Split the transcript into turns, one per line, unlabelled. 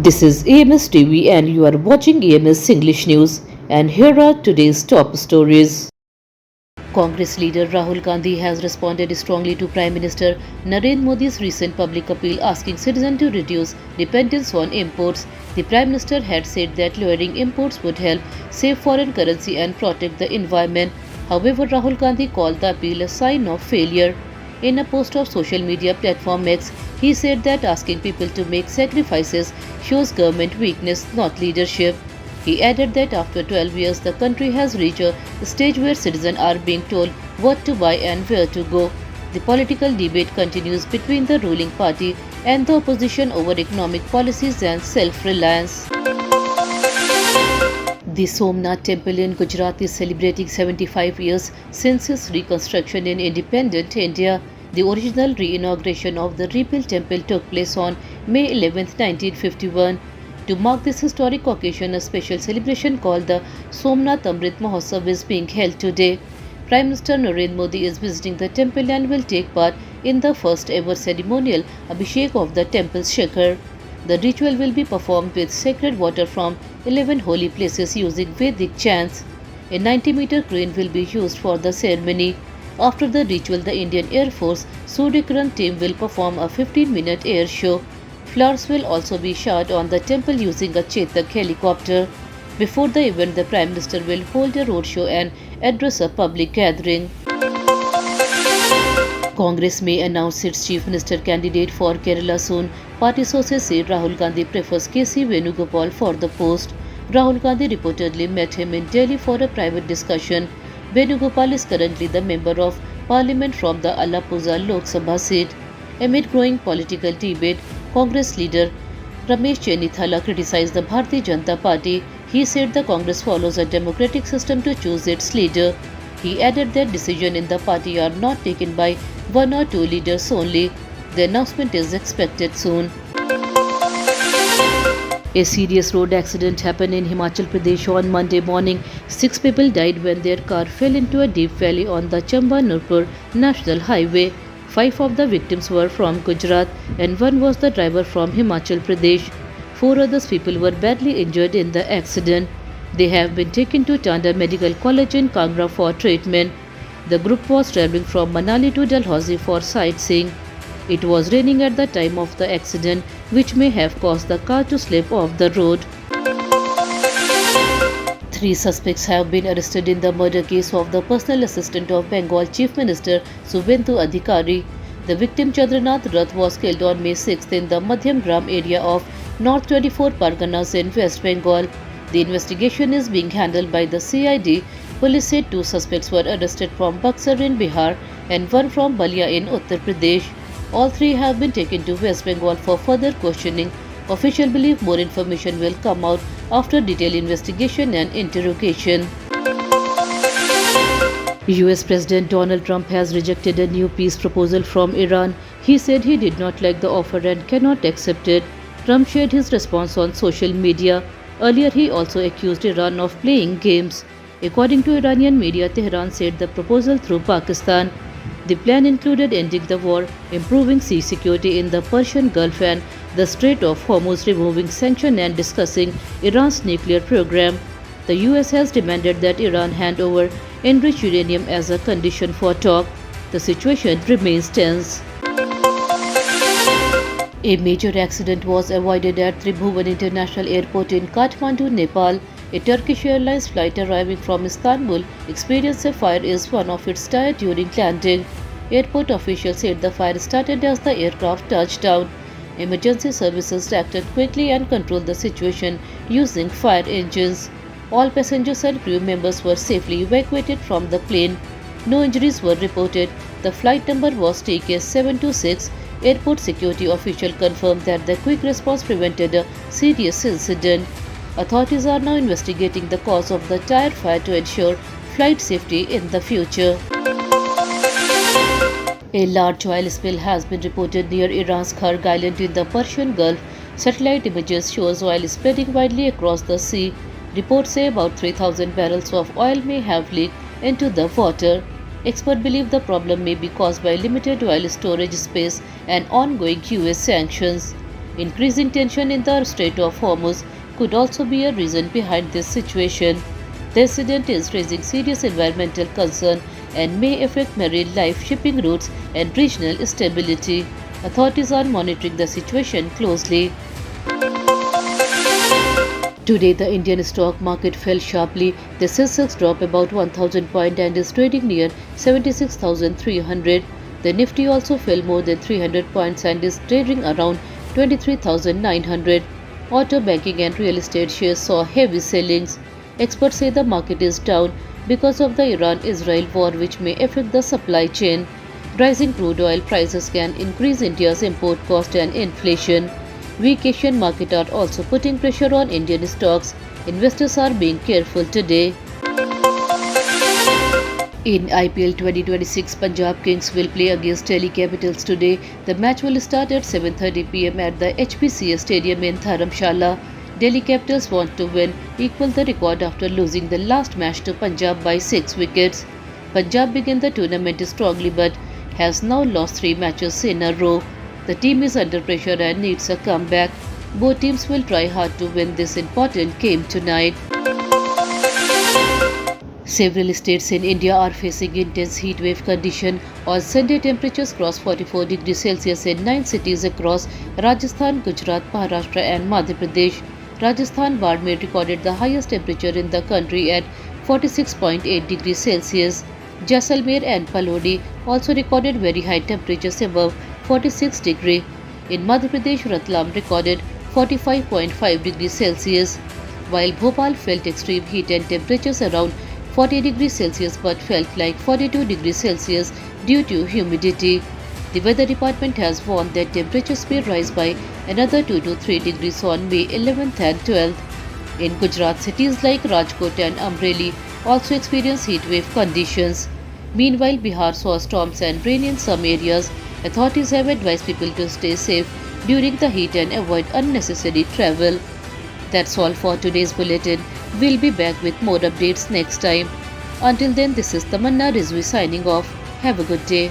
This is AMS TV and you are watching AMS English News, and here are today's top stories. Congress leader Rahul Gandhi has responded strongly to Prime Minister Narendra Modi's recent public appeal asking citizens to reduce dependence on imports. The Prime Minister had said that lowering imports would help save foreign currency and protect the environment. However, Rahul Gandhi called the appeal a sign of failure. In a post of social media platform X, he said that asking people to make sacrifices shows government weakness, not leadership. He added that after 12 years, the country has reached a stage where citizens are being told what to buy and where to go. The political debate continues between the ruling party and the opposition over economic policies and self-reliance. The Somnath Temple in Gujarat is celebrating 75 years since its reconstruction in independent India. The original re-inauguration of the rebuilt temple took place on May 11, 1951. To mark this historic occasion, a special celebration called the Somnath Amrit Mahotsav is being held today. Prime Minister Narendra Modi is visiting the temple and will take part in the first ever ceremonial Abhishek of the temple's Shikhar. The ritual will be performed with sacred water from 11 holy places using Vedic chants. A 90-meter crane will be used for the ceremony. After the ritual, the Indian Air Force Suryakaran team will perform a 15-minute air show. Flowers will also be showered on the temple using a Chetak helicopter. Before the event, the Prime Minister will hold a roadshow and address a public gathering. Congress may announce its Chief Minister candidate for Kerala soon. Party sources say Rahul Gandhi prefers KC Venugopal for the post. Rahul Gandhi reportedly met him in Delhi for a private discussion. Venugopal is currently the Member of Parliament from the Alappuzha Lok Sabha seat. Amid growing political debate, Congress leader Ramesh Chennithala criticized the Bharatiya Janata Party. He said the Congress follows a democratic system to choose its leader. He added that decisions in the party are not taken by one or two leaders only. The announcement is expected soon. A serious road accident happened in Himachal Pradesh on Monday morning. 6 people died when their car fell into a deep valley on the Chamba-Nurpur National Highway. 5 of the victims were from Gujarat and 1 was the driver from Himachal Pradesh. 4 other people were badly injured in the accident. They have been taken to Tanda Medical College in Kangra for treatment. The group was travelling from Manali to Dalhousie for sightseeing. It was raining at the time of the accident, which may have caused the car to slip off the road. 3 suspects have been arrested in the murder case of the personal assistant of Bengal Chief Minister Suvendu Adhikari. The victim Chandranath Rath was killed on May 6 in the Madhyam Gram area of North 24 Parganas in West Bengal. The investigation is being handled by the CID. Police said 2 suspects were arrested from Buxar in Bihar and 1 from Balia in Uttar Pradesh. All 3 have been taken to West Bengal for further questioning. Officials believe more information will come out after detailed investigation and interrogation. US President Donald Trump has rejected a new peace proposal from Iran. He said he did not like the offer and cannot accept it. Trump shared his response on social media. Earlier, he also accused Iran of playing games. According to Iranian media, Tehran said the proposal through Pakistan. The plan included ending the war, improving sea security in the Persian Gulf and the Strait of Hormuz, removing sanctions and discussing Iran's nuclear program. The US has demanded that Iran hand over enriched uranium as a condition for talk. The situation remains tense. A major accident was avoided at Tribhuvan International Airport in Kathmandu, Nepal. A Turkish Airlines flight arriving from Istanbul experienced a fire in one of its tires during landing. Airport officials said the fire started as the aircraft touched down. Emergency services acted quickly and controlled the situation using fire engines. All passengers and crew members were safely evacuated from the plane. No injuries were reported. The flight number was TK726. Airport security official confirmed that the quick response prevented a serious incident. Authorities are now investigating the cause of the tire fire to ensure flight safety in the future. A large oil spill has been reported near Iran's Kharg Island in the Persian Gulf. Satellite images shows oil spreading widely across the sea. Reports say about 3,000 barrels of oil may have leaked into the water. Experts believe the problem may be caused by limited oil storage space and ongoing US sanctions. Increasing tension in the Strait of Hormuz could also be a reason behind this situation. The incident is raising serious environmental concern and may affect marine life, shipping routes, and regional stability. Authorities are monitoring the situation closely. Today, the Indian stock market fell sharply. The Sensex dropped about 1,000 points and is trading near 76,300. The Nifty also fell more than 300 points and is trading around 23,900. Auto, banking and real estate shares saw heavy sellings. Experts say the market is down because of the Iran-Israel war, which may affect the supply chain. Rising crude oil prices can increase India's import cost and inflation. Weak Asian markets are also putting pressure on Indian stocks. Investors are being careful today. In IPL 2026, Punjab Kings will play against Delhi Capitals today. The match will start at 7:30 p.m. at the HPCA Stadium in Dharamshala. Delhi Capitals want to win, equal the record after losing the last match to Punjab by 6 wickets. Punjab began the tournament strongly but has now lost 3 matches in a row. The team is under pressure and needs a comeback. Both teams will try hard to win this important game tonight. Several states in India are facing intense heat wave condition. On Sunday, temperatures crossed 44 degrees Celsius in 9 cities across Rajasthan, Gujarat, Maharashtra and Madhya Pradesh. Rajasthan Barmer recorded the highest temperature in the country at 46.8 degrees Celsius. Jaisalmer and Palodi also recorded very high temperatures above 46 degrees. In Madhya Pradesh, Ratlam recorded 45.5 degrees Celsius, while Bhopal felt extreme heat and temperatures around 40 degrees Celsius but felt like 42 degrees Celsius due to humidity. The weather department has warned that temperatures may rise by another 2 to 3 degrees on May 11th and 12th. In Gujarat, cities like Rajkot and Amreli also experience heat wave conditions. Meanwhile, Bihar saw storms and rain in some areas. Authorities have advised people to stay safe during the heat and avoid unnecessary travel. That's all for today's bulletin. We'll be back with more updates next time. Until then, this is Tamanna Rizvi signing off. Have a good day.